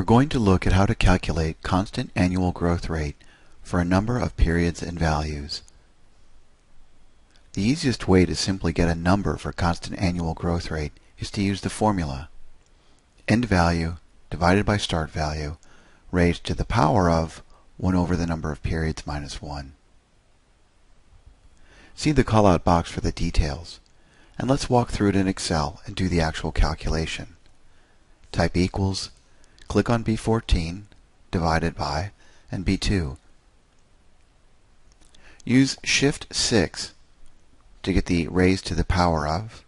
We're going to look at how to calculate constant annual growth rate for a number of periods and values. The easiest way to simply get a number for constant annual growth rate is to use the formula end value divided by start value raised to the power of 1 over the number of periods minus 1. See the callout box for the details, and let's walk through it in Excel and do the actual calculation. Type equals, click on B14, divided by, and B2. Use Shift 6 to get the raised to the power of,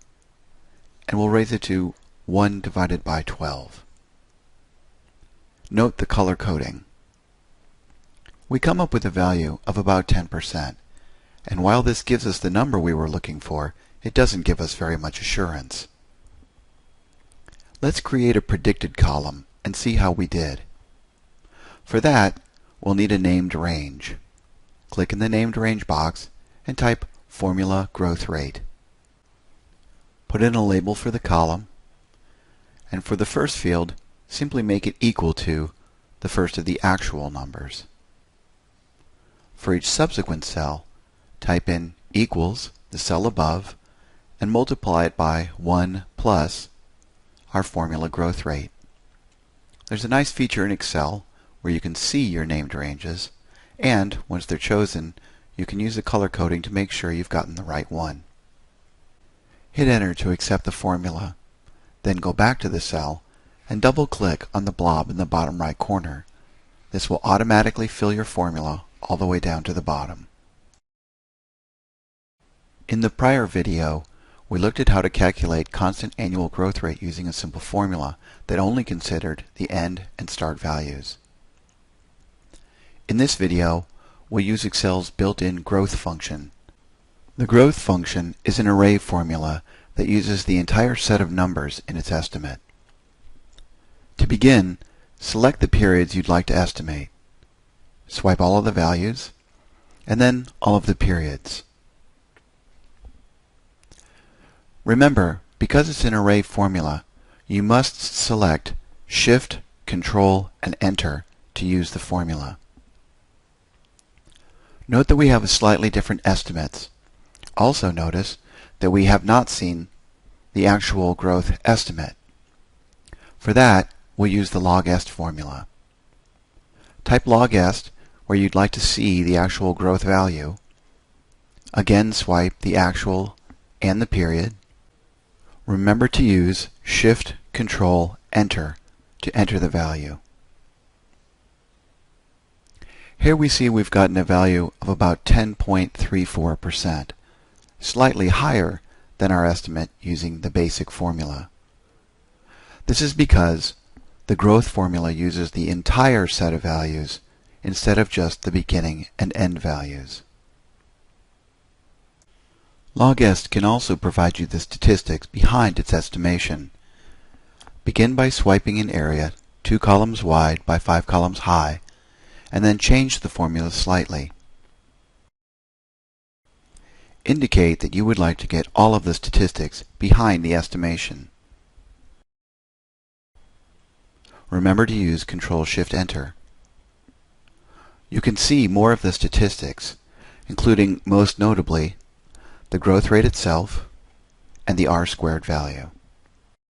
and we'll raise it to 1 divided by 12. Note the color coding. We come up with a value of about 10%, and while this gives us the number we were looking for, it doesn't give us very much assurance. Let's create a predicted column and see how we did. For that, we'll need a named range. Click in the named range box and type Formula Growth Rate. Put in a label for the column, and for the first field, simply make it equal to the first of the actual numbers. For each subsequent cell, type in equals the cell above and multiply it by 1 plus our formula growth rate. There's a nice feature in Excel where you can see your named ranges, and once they're chosen, you can use the color coding to make sure you've gotten the right one. Hit Enter to accept the formula, then go back to the cell and double-click on the blob in the bottom right corner. This will automatically fill your formula all the way down to the bottom. In the prior video, we looked at how to calculate constant annual growth rate using a simple formula that only considered the end and start values. In this video, we'll use Excel's built-in growth function. The growth function is an array formula that uses the entire set of numbers in its estimate. To begin, select the periods you'd like to estimate. Swipe all of the values, and then all of the periods. Remember, because it's an array formula, you must select Shift, Control, and Enter to use the formula. Note that we have slightly different estimates. Also notice that we have not seen the actual growth estimate. For that, we'll use the LOGEST formula. Type LOGEST where you'd like to see the actual growth value. Again, swipe the actual and the period. Remember to use Shift, Control, Enter to enter the value. Here we see we've gotten a value of about 10.34%, slightly higher than our estimate using the basic formula. This is because the growth formula uses the entire set of values instead of just the beginning and end values. LOGEST can also provide you the statistics behind its estimation. Begin by swiping an area 2 columns wide by 5 columns high, and then change the formula slightly. Indicate that you would like to get all of the statistics behind the estimation. Remember to use Control-Shift-Enter. You can see more of the statistics, including most notably the growth rate itself and the R-squared value.